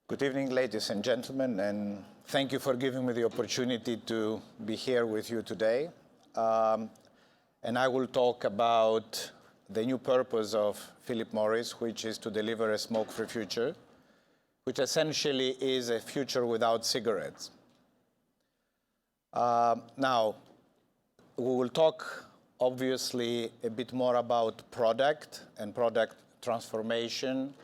Good evening, ladies and gentlemen, and thank you for giving me the opportunity to be here with you today. And I will talk about the new purpose of Philip Morris, which is to deliver a smoke-free future, which essentially is a future without cigarettes. Now, we will talk, obviously, a bit more about product and product transformation,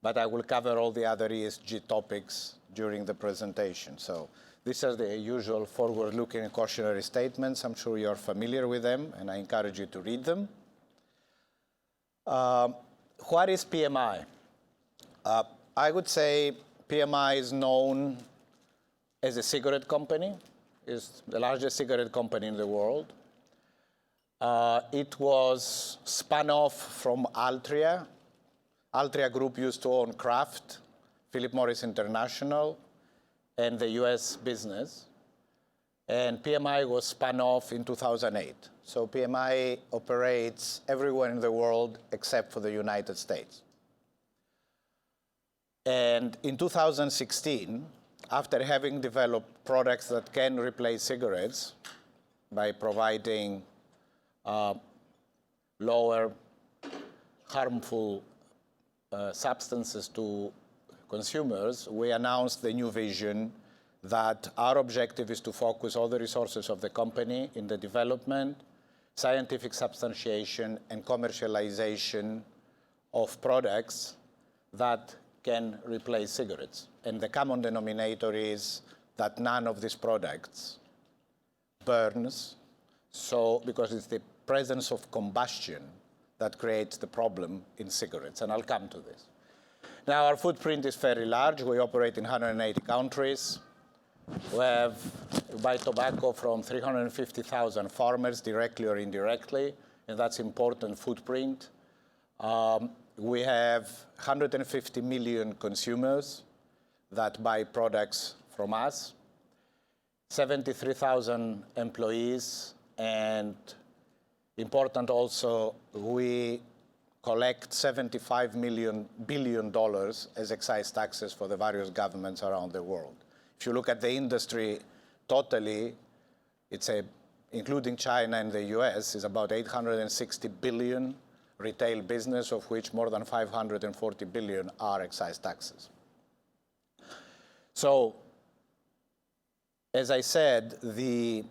but I will cover all the other ESG topics during the presentation. So these are the usual forward-looking and cautionary statements. I'm sure you're familiar with them, and I encourage you to read them. What is PMI? I would say PMI is known as a cigarette company. It's the largest cigarette company in the world. It was spun off from Altria. Altria Group used to own Kraft, Philip Morris International, and the US business. And PMI was spun off in 2008. So PMI operates everywhere in the world except for the United States. And in 2016, after having developed products that can replace cigarettes by providing lower harmful substances to consumers, we announced the new vision that our objective is to focus all the resources of the company in the development, scientific substantiation, and commercialization of products that can replace cigarettes. And the common denominator is that none of these products burns, because it's the presence of combustion that creates the problem in cigarettes, and I'll come to this. Now, our footprint is very large. We operate in 180 countries. We buy tobacco from 350,000 farmers, directly or indirectly, and that's important footprint. We have 150 million consumers that buy products from us, 73,000 employees, and important also, we collect $75 billion as excise taxes for the various governments around the world. If you look at the industry totally, including China and the US, is about 860 billion retail business, of which more than 540 billion are excise taxes. So, as I said, the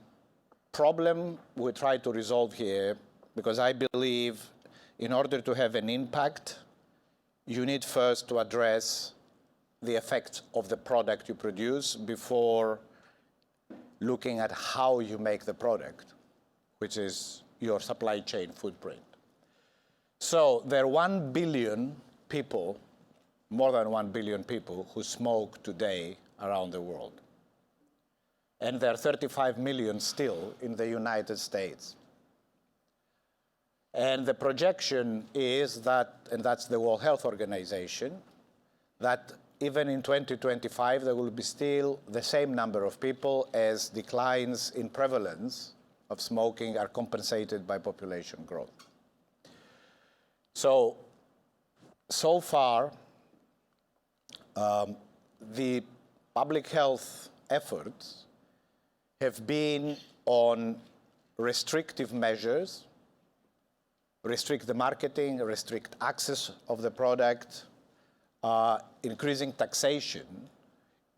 problem we try to resolve here, because I believe in order to have an impact, you need first to address the effects of the product you produce before looking at how you make the product, which is your supply chain footprint. So there are 1 billion people, more than 1 billion people, who smoke today around the world. And there are 35 million still in the United States. And the projection is that, and that's the World Health Organization, that even in 2025, there will be still the same number of people as declines in prevalence of smoking are compensated by population growth. So far, the public health efforts have been on restrictive measures, restrict the marketing, restrict access of the product, increasing taxation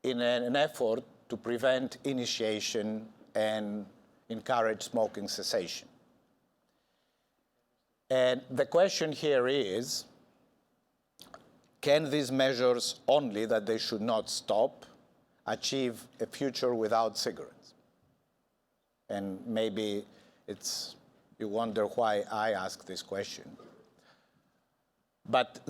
in an effort to prevent initiation and encourage smoking cessation. And the question here is, can these measures only, that they should not stop, achieve a future without cigarettes? And maybe you wonder why I ask this question. But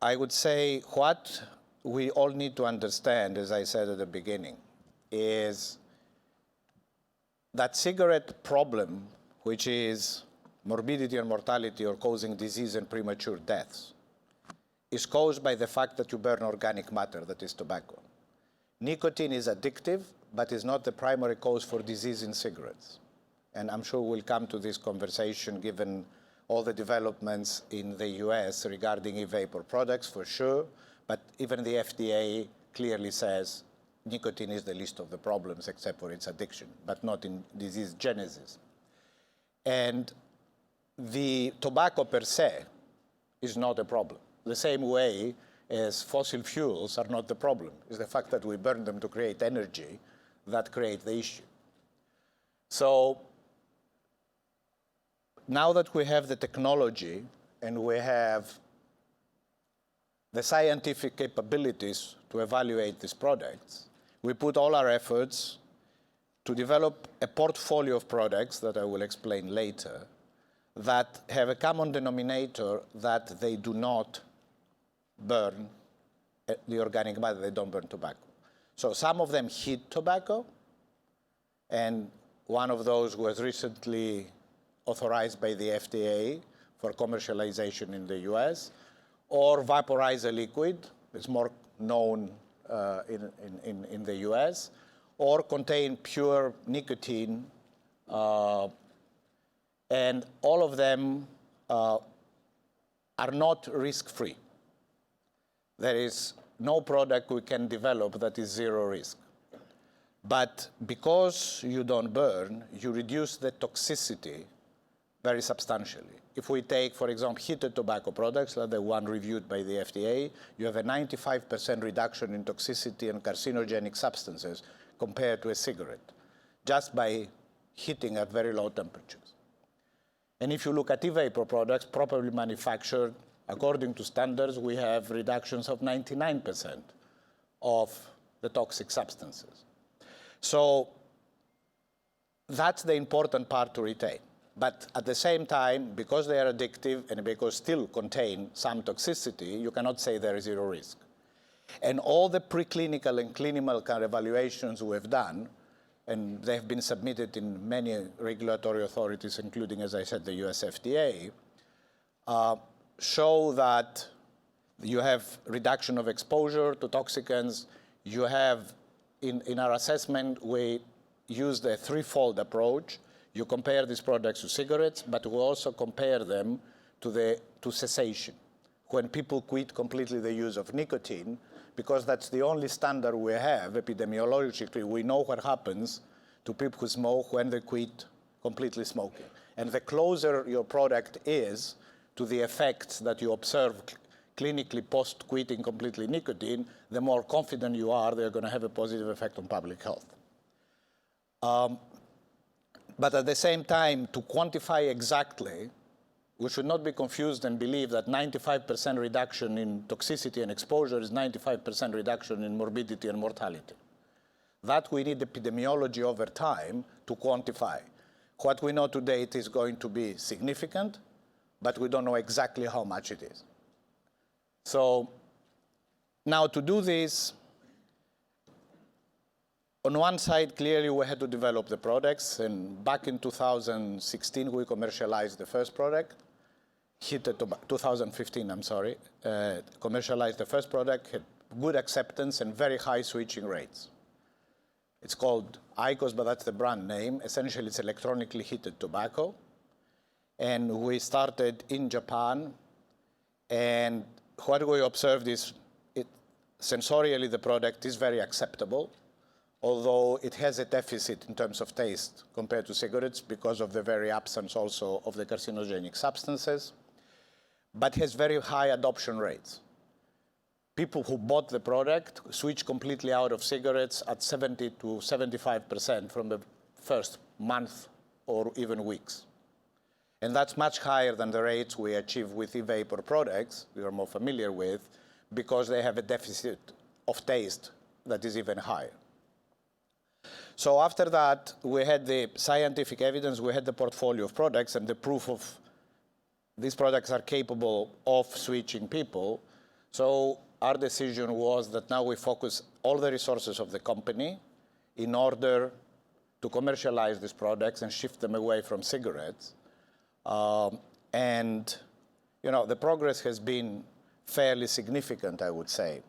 I would say what we all need to understand, as I said at the beginning, is that cigarette problem, which is morbidity and mortality or causing disease and premature deaths, is caused by the fact that you burn organic matter, that is tobacco. Nicotine is addictive, but is not the primary cause for disease in cigarettes. And I'm sure we'll come to this conversation given all the developments in the US regarding e-vapor products for sure, but even the FDA clearly says nicotine is the least of the problems except for its addiction, but not in disease genesis. And the tobacco per se is not a problem. The same way as fossil fuels are not the problem. It's the fact that we burn them to create energy that creates the issue. So now that we have the technology and we have the scientific capabilities to evaluate these products, we put all our efforts to develop a portfolio of products that I will explain later that have a common denominator that they do not burn the organic matter, they don't burn tobacco. So some of them heat tobacco, and one of those was recently authorized by the FDA for commercialization in the US, or vaporize a liquid, it's more known in the US, or contain pure nicotine, and all of them are not risk-free. There is no product we can develop that is zero risk. But because you don't burn, you reduce the toxicity very substantially. If we take, for example, heated tobacco products, like the one reviewed by the FDA, you have a 95% reduction in toxicity and carcinogenic substances compared to a cigarette, just by heating at very low temperatures. And if you look at e-vapor products properly manufactured, according to standards, we have reductions of 99% of the toxic substances. So that's the important part to retain. But at the same time, because they are addictive and because still contain some toxicity, you cannot say there is zero risk. And all the preclinical and clinical kind of evaluations we have done, and they have been submitted in many regulatory authorities, including, as I said, the US FDA, show that you have reduction of exposure to toxicants. You have, in our assessment, we used a threefold approach. You compare these products to cigarettes, but we also compare them to cessation, when people quit completely the use of nicotine, because that's the only standard we have epidemiologically. We know what happens to people who smoke when they quit completely smoking. And the closer your product is to the effects that you observe clinically post-quitting completely nicotine, the more confident you are they're going to have a positive effect on public health. But at the same time, to quantify exactly, we should not be confused and believe that 95% reduction in toxicity and exposure is 95% reduction in morbidity and mortality. That we need epidemiology over time to quantify. What we know today is going to be significant, but we don't know exactly how much it is. So now to do this, on one side, clearly we had to develop the products, and back in 2016 we commercialized the first product. 2015, I'm sorry, commercialized the first product, had good acceptance and very high switching rates. It's called IQOS, but that's the brand name. Essentially, it's electronically heated tobacco. And we started in Japan, and what we observed is sensorially the product is very acceptable, although it has a deficit in terms of taste compared to cigarettes because of the very absence also of the carcinogenic substances, but has very high adoption rates. People who bought the product switched completely out of cigarettes at 70 to 75% from the first month or even weeks. And that's much higher than the rates we achieve with e-vapor products we are more familiar with, because they have a deficit of taste that is even higher. So after that, we had the scientific evidence, we had the portfolio of products and the proof of these products are capable of switching people. So our decision was that now we focus all the resources of the company in order to commercialize these products and shift them away from cigarettes. And the progress has been fairly significant, I would say.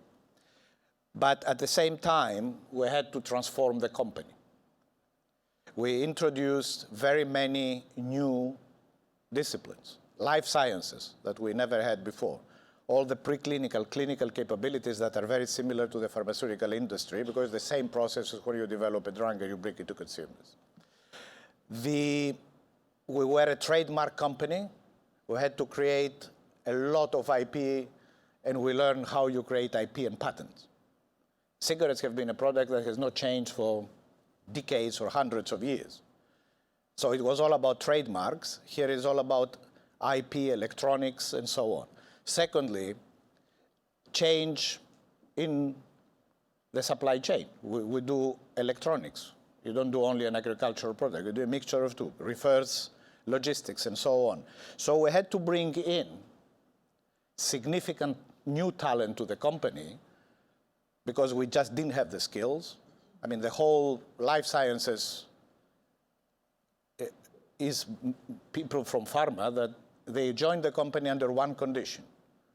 But at the same time, we had to transform the company. We introduced very many new disciplines. life sciences that we never had before. All the preclinical, clinical capabilities that are very similar to the pharmaceutical industry, because the same process is where you develop a drug and you bring it to consumers. We were a trademark company. We had to create a lot of IP, and we learned how you create IP and patents. Cigarettes have been a product that has not changed for decades or hundreds of years. So it was all about trademarks. Here is all about IP, electronics, and so on. Secondly, change in the supply chain. We do electronics. You don't do only an agricultural product. You do a mixture of two, reverse logistics, and so on. So we had to bring in significant new talent to the company because we just didn't have the skills. I mean, the whole life sciences is people from pharma that they joined the company under one condition.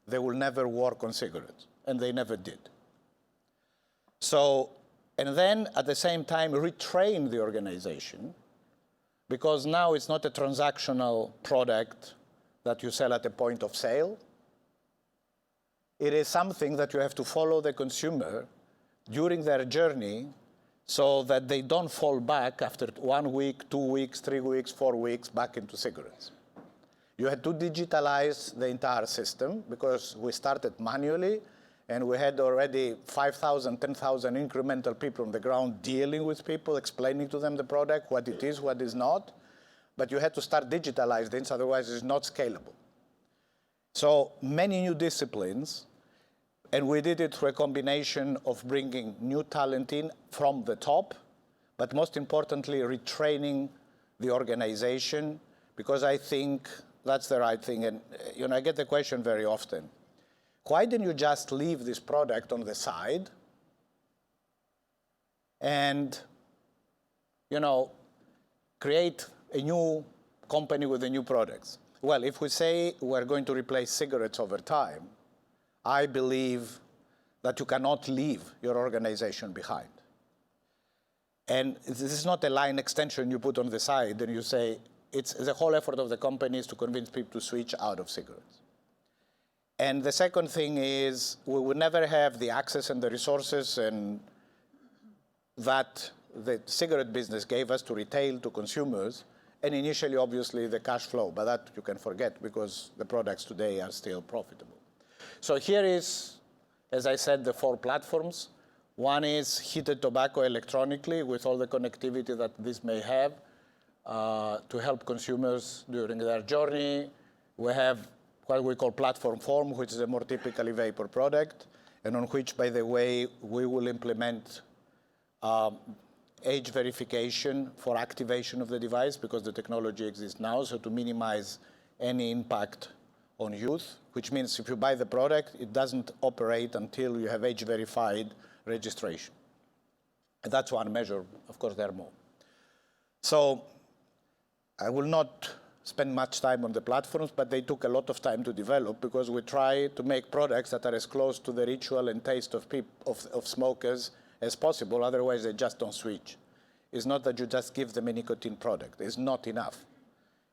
They will never work on cigarettes, and they never did. So, and then at the same time retrain the organization, because now it's not a transactional product that you sell at a point of sale. It is something that you have to follow the consumer during their journey so that they don't fall back after 1 week, 2 weeks, 3 weeks, 4 weeks back into cigarettes. You had to digitalize the entire system because we started manually, and we had already 5,000, 10,000 incremental people on the ground dealing with people, explaining to them the product, what it is, what is not. But you had to start digitalize things, otherwise it's not scalable. So many new disciplines, and we did it through a combination of bringing new talent in from the top, but most importantly, retraining the organization, because I think that's the right thing. And I get the question very often, why didn't you just leave this product on the side and, create a new company with the new products? Well, if we say we're going to replace cigarettes over time, I believe that you cannot leave your organization behind. And this is not a line extension you put on the side and you say, it's the whole effort of the company is to convince people to switch out of cigarettes. And the second thing is we would never have the access and the resources and that the cigarette business gave us to retail, to consumers, and initially, obviously, the cash flow. But that you can forget because the products today are still profitable. So here is, as I said, the 4 platforms. One is heated tobacco electronically with all the connectivity that this may have to help consumers during their journey. We have what we call platform form, which is a more typically vapor product, and on which, by the way, we will implement age verification for activation of the device because the technology exists now, so to minimize any impact on youth, which means if you buy the product, it doesn't operate until you have age-verified registration. And that's one measure. Of course, there are more. So I will not spend much time on the platforms, but they took a lot of time to develop because we try to make products that are as close to the ritual and taste of smokers as possible. Otherwise, they just don't switch. It's not that you just give them a nicotine product. It's not enough.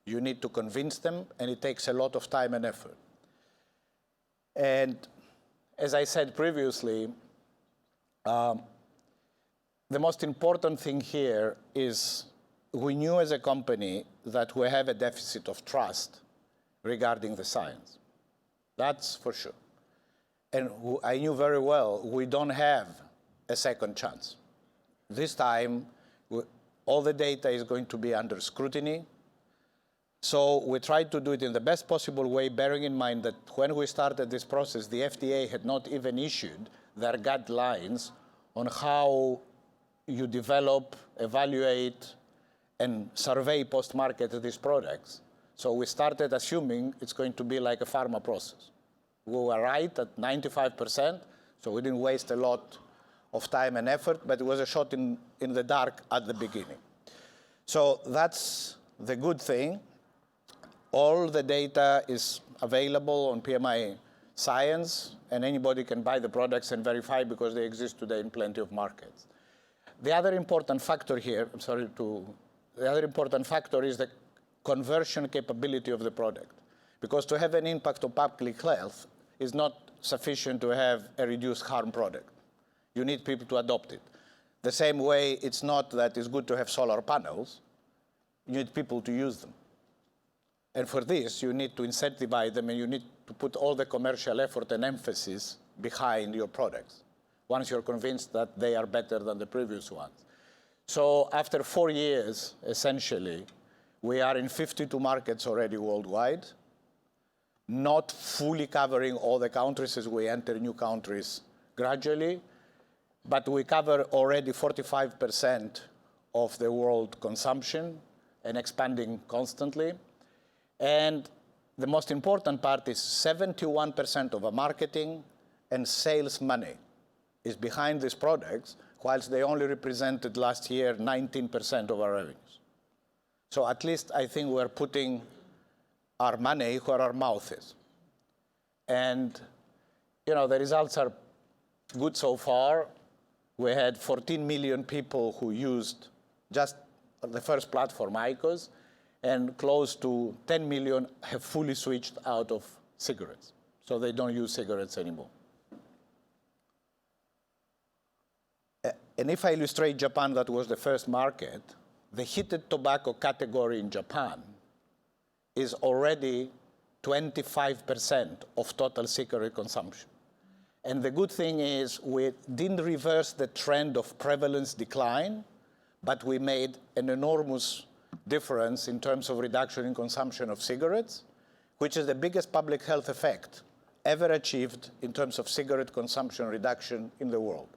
You need to convince them, and it takes a lot of time and effort. And as I said previously, the most important thing here is we knew as a company that we have a deficit of trust regarding the science. That's for sure. And I knew very well we don't have a second chance. This time, all the data is going to be under scrutiny. So we tried to do it in the best possible way, bearing in mind that when we started this process, the FDA had not even issued their guidelines on how you develop, evaluate, and survey post-market these products. So we started assuming it's going to be like a pharma process. We were right at 95%, so we didn't waste a lot of time and effort, but it was a shot in the dark at the beginning. So that's the good thing. All the data is available on PMI Science, and anybody can buy the products and verify because they exist today in plenty of markets. The other important factor here, the other important factor is the conversion capability of the product. Because to have an impact on public health is not sufficient to have a reduced harm product. You need people to adopt it. The same way it's not that it's good to have solar panels. You need people to use them. And for this, you need to incentivize them, and you need to put all the commercial effort and emphasis behind your products once you're convinced that they are better than the previous ones. So after 4 years, essentially, we are in 52 markets already worldwide, not fully covering all the countries as we enter new countries gradually, but we cover already 45% of the world consumption and expanding constantly. And the most important part is 71% of our marketing and sales money is behind these products, whilst they only represented last year 19% of our revenues. So at least I think we're putting our money where our mouth is. And the results are good so far. We had 14 million people who used just the first platform, IQOS, and close to 10 million have fully switched out of cigarettes. So they don't use cigarettes anymore. And if I illustrate Japan, that was the first market, the heated tobacco category in Japan is already 25% of total cigarette consumption. And the good thing is we didn't reverse the trend of prevalence decline, but we made an enormous difference in terms of reduction in consumption of cigarettes, which is the biggest public health effect ever achieved in terms of cigarette consumption reduction in the world.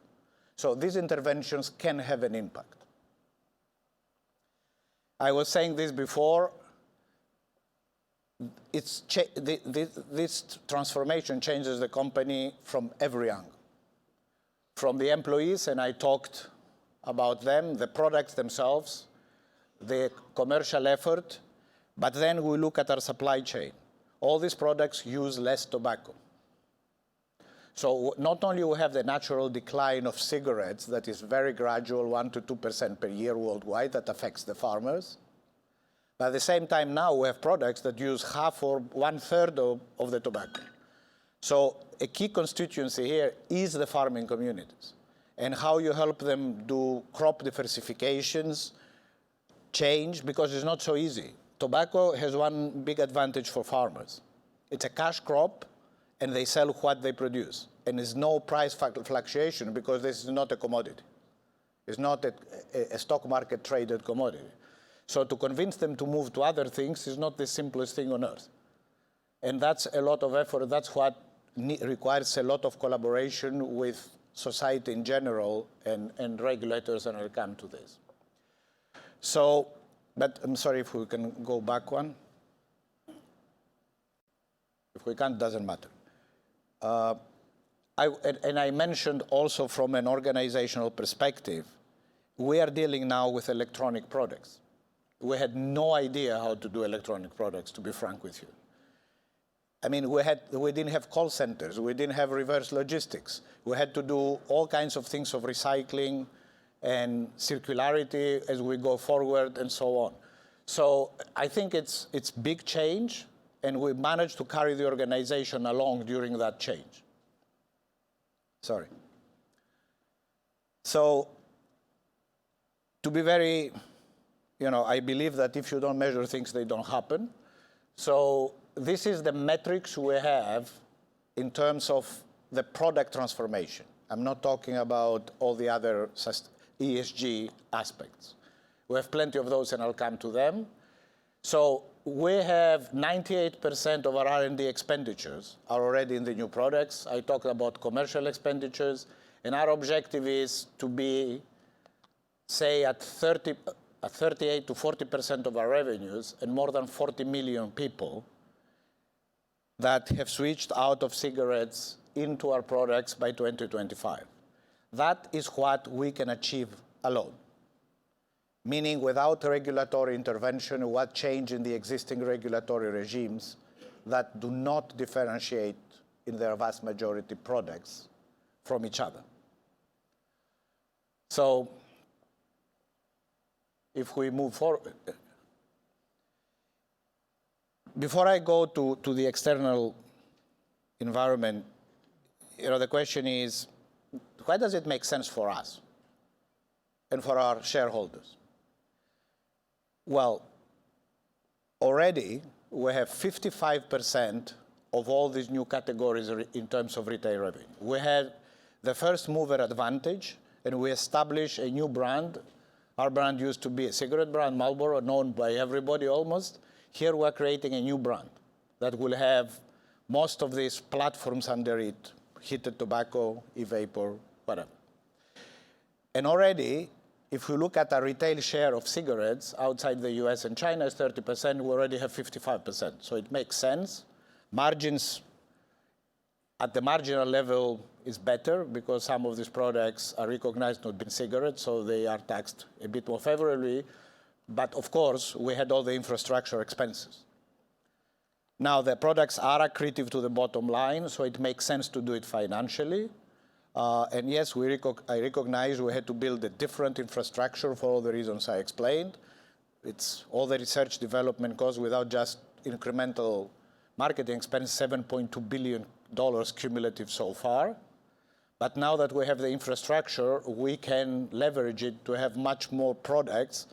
So these interventions can have an impact. I was saying this before. This transformation changes the company from every angle. From the employees, and I talked about them, the products themselves, the commercial effort, but then we look at our supply chain. All these products use less tobacco. So not only we have the natural decline of cigarettes that is very gradual, 1% to 2% per year worldwide, that affects the farmers, but at the same time now we have products that use half or 1/3 of the tobacco. So a key constituency here is the farming communities and how you help them do crop diversifications, change, because it's not so easy. Tobacco has one big advantage for farmers. It's a cash crop, and they sell what they produce. And there's no price fluctuation because this is not a commodity. It's not a stock market traded commodity. So to convince them to move to other things is not the simplest thing on earth. And that's a lot of effort. That's what requires a lot of collaboration with society in general and regulators, and I'll come to this. So, but I'm sorry if we can go back one. If we can't, doesn't matter. I mentioned also from an organizational perspective, we are dealing now with electronic products. We had no idea how to do electronic products, to be frank with you. I mean, we didn't have call centers. We didn't have reverse logistics. We had to do all kinds of things of recycling and circularity as we go forward and so on. So I think it's big change, and we managed to carry the organization along during that change. Sorry. So to be very, I believe that if you don't measure things, they don't happen. So this is the metrics we have in terms of the product transformation. I'm not talking about all the other ESG aspects. We have plenty of those, and I'll come to them. So we have 98% of our R&D expenditures are already in the new products. I talked about commercial expenditures, and our objective is to be, say, at 38 to 40% of our revenues and more than 40 million people that have switched out of cigarettes into our products by 2025. That is what we can achieve alone. Meaning without regulatory intervention, what change in the existing regulatory regimes that do not differentiate in their vast majority products from each other. So if we move forward, before I go to the external environment, the question is, why does it make sense for us and for our shareholders? Well, already we have 55% of all these new categories in terms of retail revenue. We had the first mover advantage, and we established a new brand. Our brand used to be a cigarette brand, Marlboro, known by everybody almost. Here we're creating a new brand that will have most of these platforms under it, heated tobacco, e-vapor, whatever. And already, if we look at our retail share of cigarettes outside the US and China is 30%, we already have 55%. So it makes sense. Margins at the marginal level is better because some of these products are recognized not being cigarettes, so they are taxed a bit more favorably. But of course, we had all the infrastructure expenses. Now, the products are accretive to the bottom line, so it makes sense to do it financially. And yes, I recognize we had to build a different infrastructure for all the reasons I explained. It's all the research development costs without just incremental marketing expense, $7.2 billion cumulative so far. But now that we have the infrastructure, we can leverage it to have much more products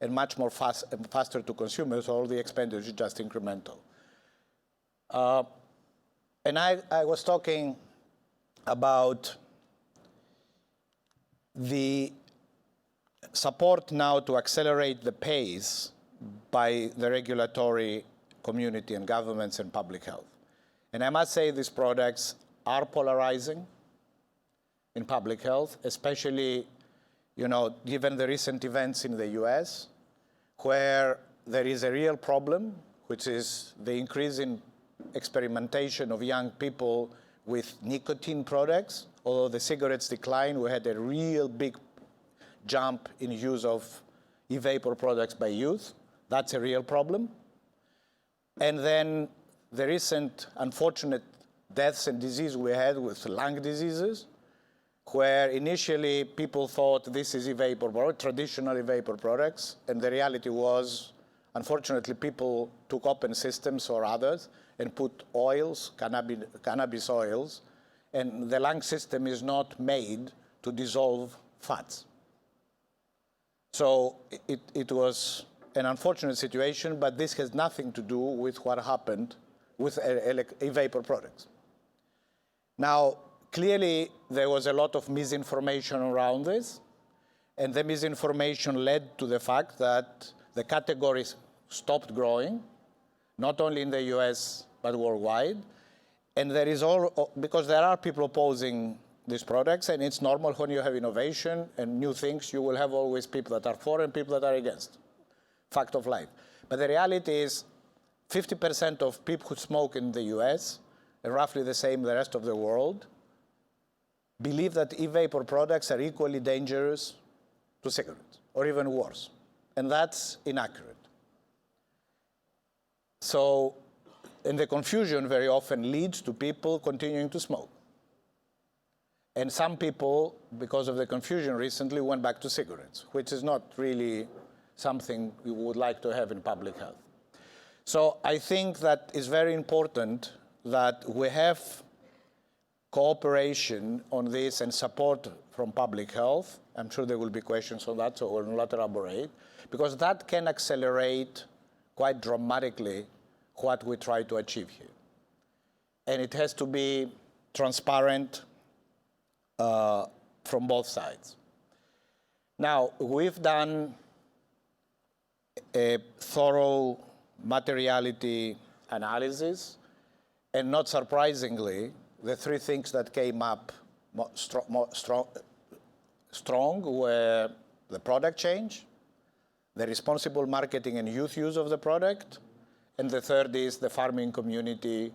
and much more faster to consumers, so all the expenditure is just incremental. And I was talking about the support now to accelerate the pace by the regulatory community and governments and public health. And I must say these products are polarizing in public health, especially, given the recent events in the US, where there is a real problem, which is the increase in experimentation of young people with nicotine products. Although the cigarettes declined, we had a real big jump in use of e-vapor products by youth. That's a real problem. And then the recent unfortunate deaths and disease we had with lung diseases, where initially people thought this is e-vapor, traditional e-vapor products, and the reality was, unfortunately, people took open systems or others and put oils, cannabis oils, and the lung system is not made to dissolve fats. So it was an unfortunate situation, but this has nothing to do with what happened with e-vapor products. Now, clearly, there was a lot of misinformation around this, and the misinformation led to the fact that the categories stopped growing, not only in the US, but worldwide. And there is because there are people opposing these products, and it's normal when you have innovation and new things, you will have always people that are for and people that are against. Fact of life. But the reality is 50% of people who smoke in the US, and roughly the same in the rest of the world, believe that e-vapor products are equally dangerous to cigarettes, or even worse. And that's inaccurate. So, and the confusion very often leads to people continuing to smoke. And some people, because of the confusion recently, went back to cigarettes, which is not really something we would like to have in public health. So I think that it's very important that we have cooperation on this and support from public health. I'm sure there will be questions on that, so we'll not elaborate, because that can accelerate quite dramatically what we try to achieve here. And it has to be transparent from both sides. Now, we've done a thorough materiality analysis, and not surprisingly, the three things that came up strong were the product change, the responsible marketing and youth use of the product, and the third is the farming community,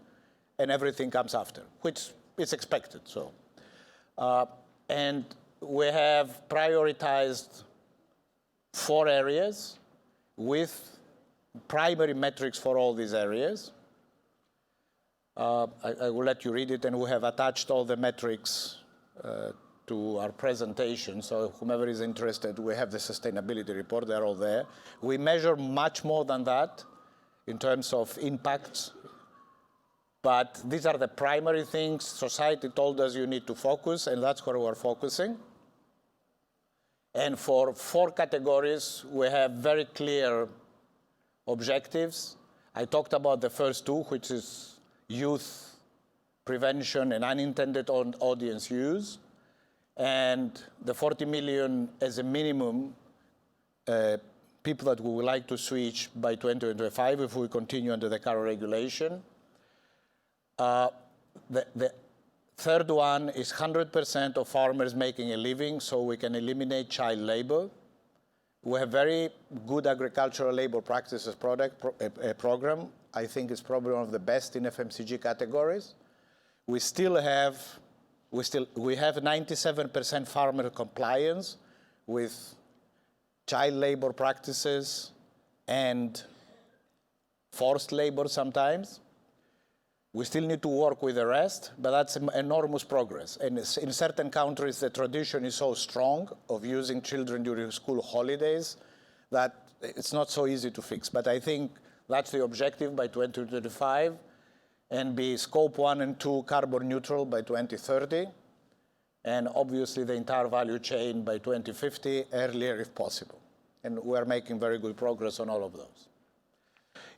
and everything comes after, which is expected. So, and we have prioritized 4 areas with primary metrics for all these areas. I will let you read it, and we have attached all the metrics to our presentation. So whomever is interested, we have the sustainability report. They're all there. We measure much more than that. in terms of impacts. But these are the primary things society told us you need to focus, and that's where we're focusing. And for 4 categories, we have very clear objectives. I talked about the first 2, which is youth prevention and unintended audience use, and the 40 million as a minimum people that we would like to switch by 2025 if we continue under the current regulation. The third one is 100% of farmers making a living so we can eliminate child labor. We have very good agricultural labor practices program. I think it's probably one of the best in FMCG categories. We have 97% farmer compliance with child labor practices and forced labor sometimes. We still need to work with the rest, but that's enormous progress. And in certain countries, the tradition is so strong of using children during school holidays that it's not so easy to fix. But I think that's the objective by 2025, and be scope 1 and 2 carbon neutral by 2030, and obviously the entire value chain by 2050, earlier if possible. And we're making very good progress on all of those.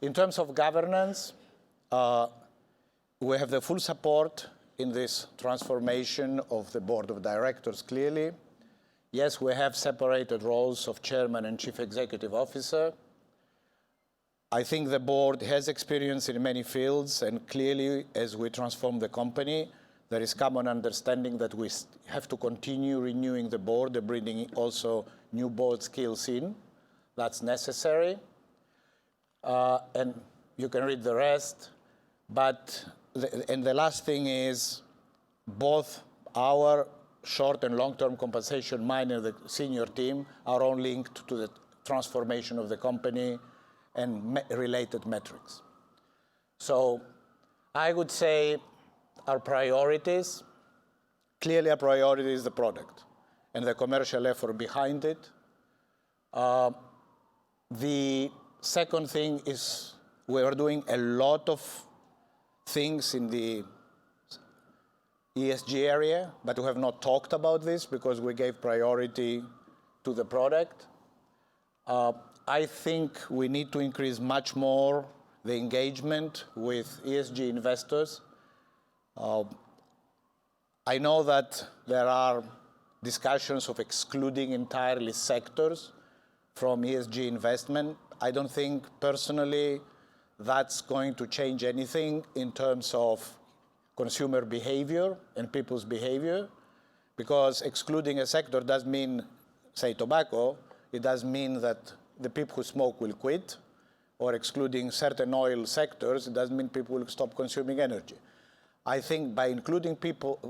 In terms of governance, we have the full support in this transformation of the board of directors, clearly. Yes, we have separated roles of chairman and chief executive officer. I think the board has experience in many fields, and clearly, as we transform the company, there is common understanding that we have to continue renewing the board and bringing also new board skills in. That's necessary. And you can read the rest. But the last thing is both our short and long-term compensation, mine and the senior team, are all linked to the transformation of the company and related metrics. So I would say our priorities, clearly our priority is the product and the commercial effort behind it. The second thing is we are doing a lot of things in the ESG area, but we have not talked about this because we gave priority to the product. I think we need to increase much more the engagement with ESG investors. I know that there are discussions of excluding entirely sectors from ESG investment. I don't think personally that's going to change anything in terms of consumer behavior and people's behavior, because excluding a sector does mean, say, tobacco. It does mean that the people who smoke will quit, or excluding certain oil sectors, it doesn't mean people will stop consuming energy. I think by including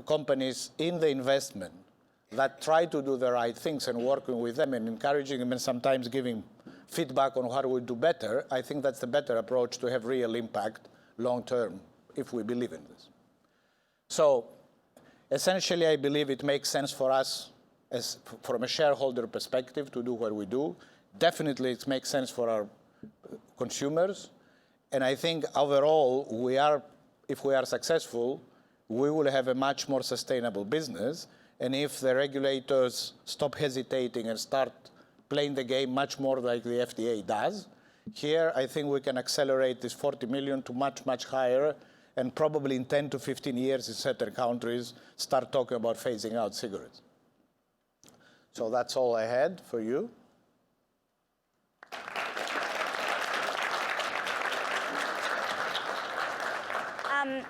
companies in the investment that try to do the right things and working with them and encouraging them and sometimes giving feedback on how we do better, I think that's the better approach to have real impact long term if we believe in this. So essentially, I believe it makes sense for us from a shareholder perspective to do what we do. Definitely, it makes sense for our consumers. And I think overall, if we are successful, we will have a much more sustainable business. And if the regulators stop hesitating and start playing the game much more like the FDA does, here I think we can accelerate this 40 million to much, much higher, and probably in 10 to 15 years in certain countries start talking about phasing out cigarettes. So that's all I had for you.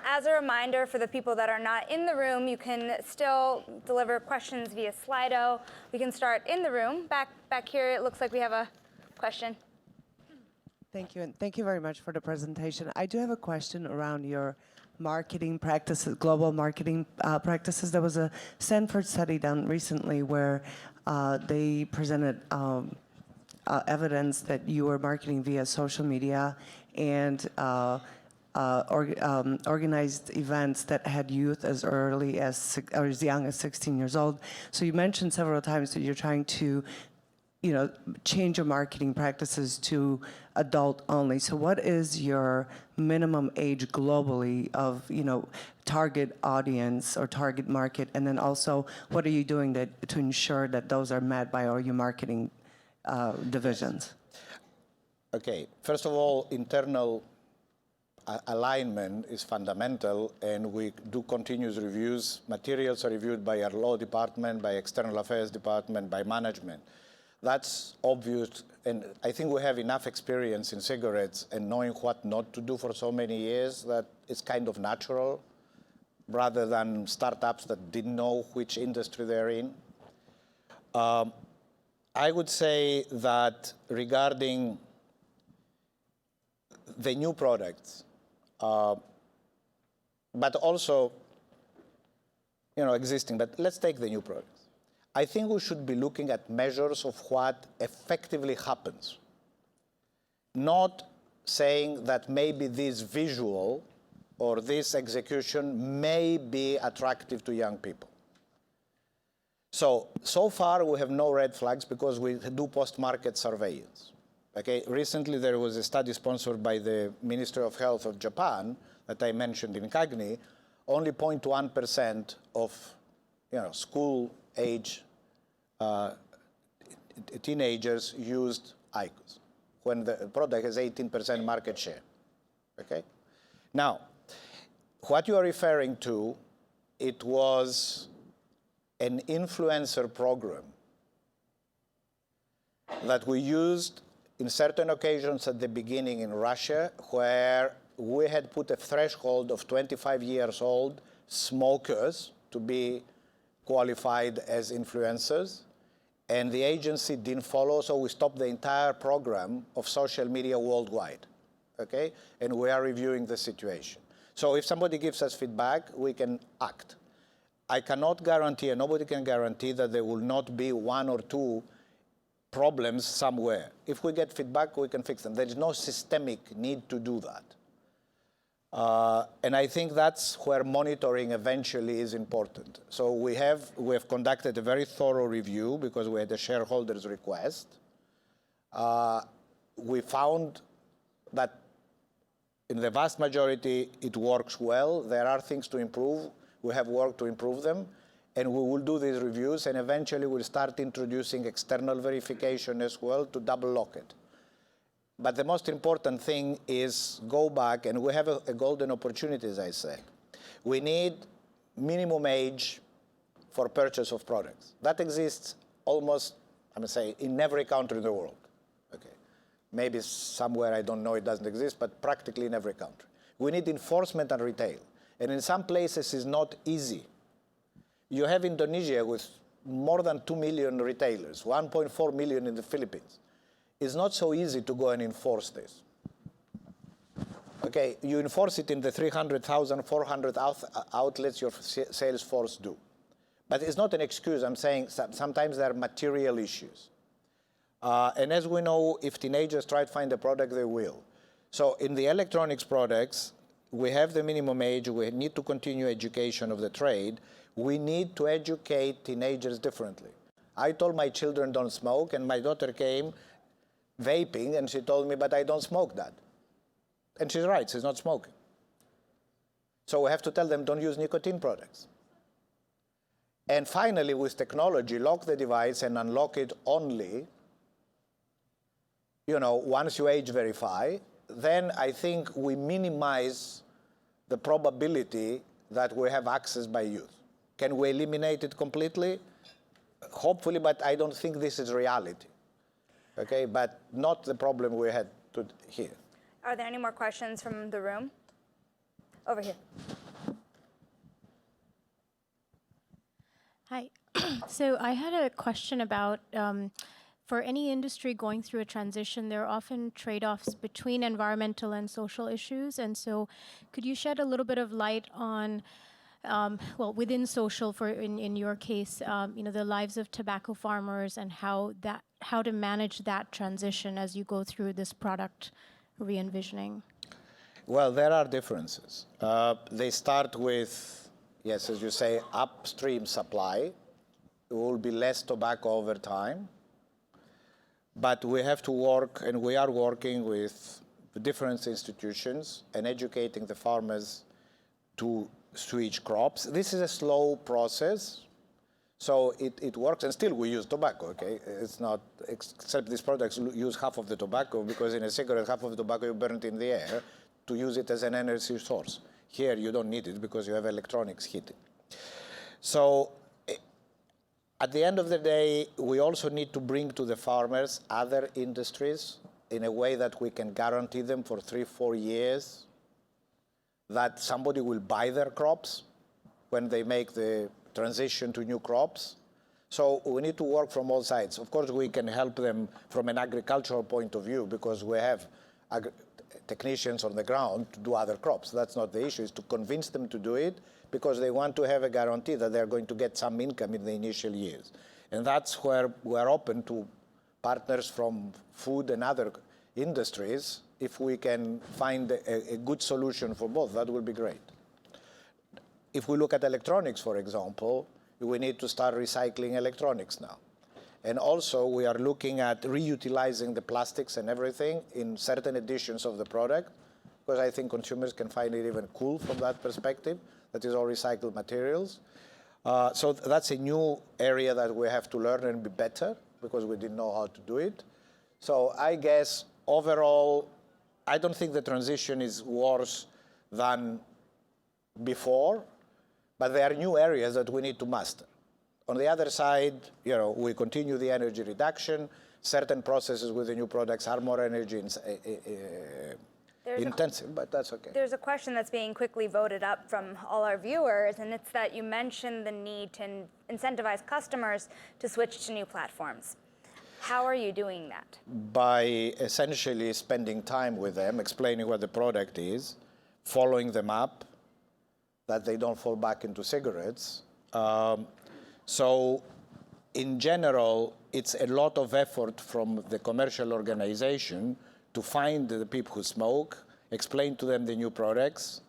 As a reminder for the people that are not in the room, you can still deliver questions via Slido. We can start in the room. Back here, it looks like we have a question. Thank you, and thank you very much for the presentation. I do have a question around your marketing practices, global marketing practices. There was a Stanford study done recently where they presented evidence that you were marketing via social media and organized events that had youth as early as or as young as 16 years old. So you mentioned several times that you're trying to change your marketing practices to adult only. So what is your minimum age globally of, target audience or target market? And then also, what are you doing to ensure that those are met by all your marketing divisions? Okay, first of all, internal alignment is fundamental, and we do continuous reviews. Materials are reviewed by our law department, by external affairs department, by management. That's obvious, and I think we have enough experience in cigarettes and knowing what not to do for so many years that it's kind of natural, rather than startups that didn't know which industry they're in. I would say that regarding the new products, but also, existing, but let's take the new products. I think we should be looking at measures of what effectively happens, not saying that maybe this visual or this execution may be attractive to young people. So far we have no red flags because we do post-market surveillance. Okay, recently there was a study sponsored by the Ministry of Health of Japan that I mentioned in CAGNY. Only 0.1% of school-age teenagers used IQOS when the product has 18% market share. Okay, now what you are referring to, it was an influencer program that we used in certain occasions at the beginning in Russia, where we had put a threshold of 25 years old smokers to be qualified as influencers, and the agency didn't follow, so we stopped the entire program of social media worldwide, okay? And we are reviewing the situation. So if somebody gives us feedback, we can act. I cannot guarantee, and nobody can guarantee, that there will not be one or two problems somewhere. If we get feedback, we can fix them. There is no systemic need to do that. And I think that's where monitoring eventually is important. So we have conducted a very thorough review because we had a shareholder's request. We found that in the vast majority, it works well. There are things to improve. We have worked to improve them. And we will do these reviews, and eventually we'll start introducing external verification as well to double lock it. But the most important thing is go back, and we have a golden opportunity, as I said. We need minimum age for purchase of products. That exists almost, in every country in the world. Okay. Maybe somewhere, I don't know, it doesn't exist, but practically in every country. We need enforcement and retail. And in some places, it's not easy. You have Indonesia with more than 2 million retailers, 1.4 million in the Philippines. It's not so easy to go and enforce this. Okay, you enforce it in the 300,000, 400 outlets your sales force do. But it's not an excuse. I'm saying sometimes there are material issues. And as we know, if teenagers try to find a product, they will. So in the electronics products, we have the minimum age. We need to continue education of the trade. We need to educate teenagers differently. I told my children don't smoke, and my daughter came vaping, and she told me, but I don't smoke that. And she's right, she's not smoking. So we have to tell them don't use nicotine products. And finally, with technology, lock the device and unlock it only, once you age verify. Then I think we minimize the probability that we have access by youth. Can we eliminate it completely? Hopefully, but I don't think this is reality. Okay, but not the problem we had here. Are there any more questions from the room? Over here. Hi. So I had a question about, for any industry going through a transition, there are often trade-offs between environmental and social issues. And so could you shed a little bit of light on within social, in your case, the lives of tobacco farmers and how to manage that transition as you go through this product re-envisioning? Well, there are differences. They start with, yes, as you say, upstream supply. It will be less tobacco over time. But we have to work, and we are working with different institutions and educating the farmers to switch crops. This is a slow process, so it works, and still we use tobacco, okay? It's not, except these products use half of the tobacco, because in a cigarette, half of the tobacco you burn it in the air to use it as an energy source. Here, you don't need it because you have electronics heating. So at the end of the day, we also need to bring to the farmers other industries in a way that we can guarantee them for 3-4 years that somebody will buy their crops when they make the transition to new crops. So we need to work from all sides. Of course, we can help them from an agricultural point of view because we have technicians on the ground to do other crops. That's not the issue. It's to convince them to do it because they want to have a guarantee that they're going to get some income in the initial years. And that's where we're open to partners from food and other industries. If we can find a good solution for both, that will be great. If we look at electronics, for example, we need to start recycling electronics now. And also, we are looking at reutilizing the plastics and everything in certain editions of the product, because I think consumers can find it even cool from that perspective. That is all recycled materials. So that's a new area that we have to learn and be better, because we didn't know how to do it. So I guess, overall, I don't think the transition is worse than before, but there are new areas that we need to master. On the other side, we continue the energy reduction. Certain processes with the new products are more energy intensive, but that's okay. There's a question that's being quickly voted up from all our viewers, and it's that you mentioned the need to incentivize customers to switch to new platforms. How are you doing that? By essentially spending time with them, explaining what the product is, following them up, that they don't fall back into cigarettes. So in general, it's a lot of effort from the commercial organization to find the people who smoke, explain to them the new products,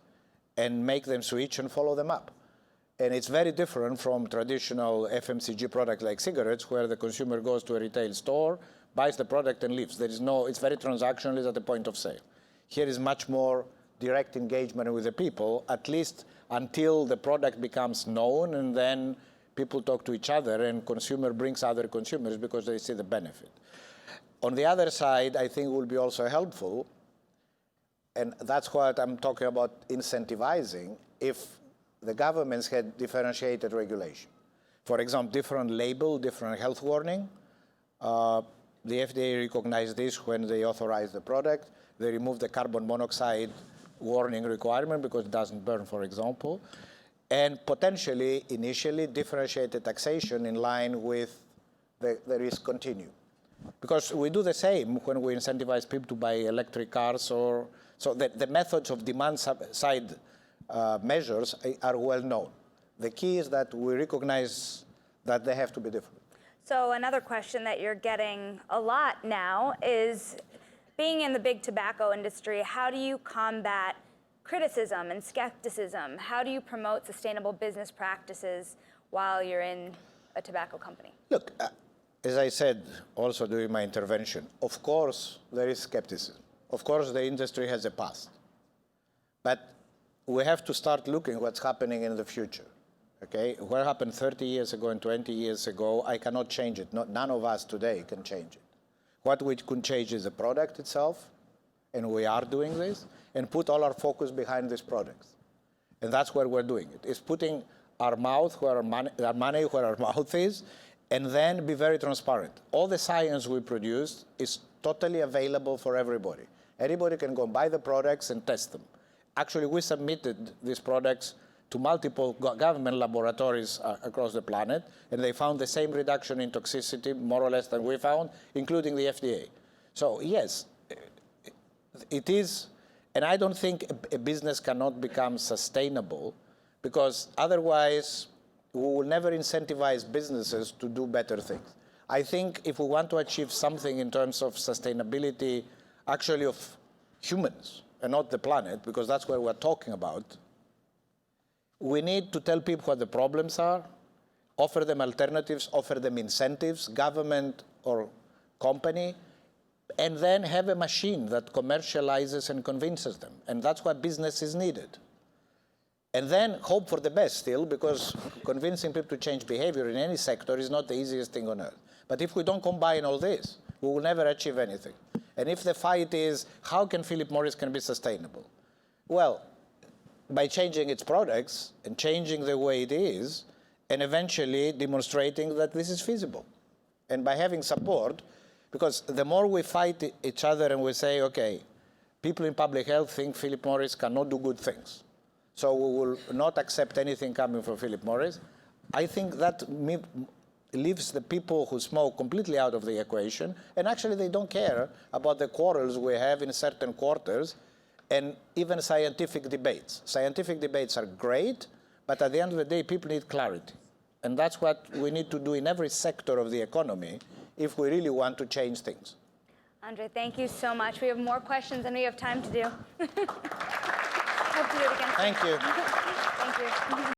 and make them switch and follow them up. And it's very different from traditional FMCG products like cigarettes, where the consumer goes to a retail store, buys the product, and leaves. It's very transactional, it's at the point of sale. Here is much more direct engagement with the people, at least until the product becomes known, and then people talk to each other, and consumer brings other consumers because they see the benefit. On the other side, I think it will be also helpful, and that's what I'm talking about incentivizing, if the governments had differentiated regulation. For example, different label, different health warning. The FDA recognized this when they authorized the product. They removed the carbon monoxide warning requirement because it doesn't burn, for example. And potentially, initially, differentiated taxation in line with the risk continuum. Because we do the same when we incentivize people to buy electric cars. So the methods of demand side measures are well known. The key is that we recognize that they have to be different. So another question that you're getting a lot now is, being in the big tobacco industry, how do you combat criticism and skepticism? How do you promote sustainable business practices while you're in a tobacco company? Look, as I said also during my intervention, of course there is skepticism. Of course the industry has a past. But we have to start looking what's happening in the future. Okay? What happened 30 years ago and 20 years ago, I cannot change it. None of us today can change it. What we can change is the product itself, and we are doing this, and put all our focus behind these products. And that's where we're doing it. It's putting our money where our mouth is, and then be very transparent. All the science we produce is totally available for everybody. Anybody can go and buy the products and test them. Actually, we submitted these products to multiple government laboratories across the planet, and they found the same reduction in toxicity, more or less, than we found, including the FDA. So yes, it is, and I don't think a business cannot become sustainable, because otherwise we will never incentivize businesses to do better things. I think if we want to achieve something in terms of sustainability, actually of humans, and not the planet, because that's what we're talking about, we need to tell people what the problems are, offer them alternatives, offer them incentives, government or company, and then have a machine that commercializes and convinces them. And that's what business is needed. And then hope for the best still, because convincing people to change behavior in any sector is not the easiest thing on earth. But if we don't combine all this, we will never achieve anything. And if the fight is, how can Philip Morris can be sustainable? Well, by changing its products and changing the way it is, and eventually demonstrating that this is feasible. And by having support, because the more we fight each other and we say, okay, people in public health think Philip Morris cannot do good things, so we will not accept anything coming from Philip Morris, I think that leaves the people who smoke completely out of the equation, and actually they don't care about the quarrels we have in certain quarters, and even scientific debates. Scientific debates are great, but at the end of the day, people need clarity. And that's what we need to do in every sector of the economy if we really want to change things. André, thank you so much. We have more questions than we have time to do. Hope to do it again soon. Thank you.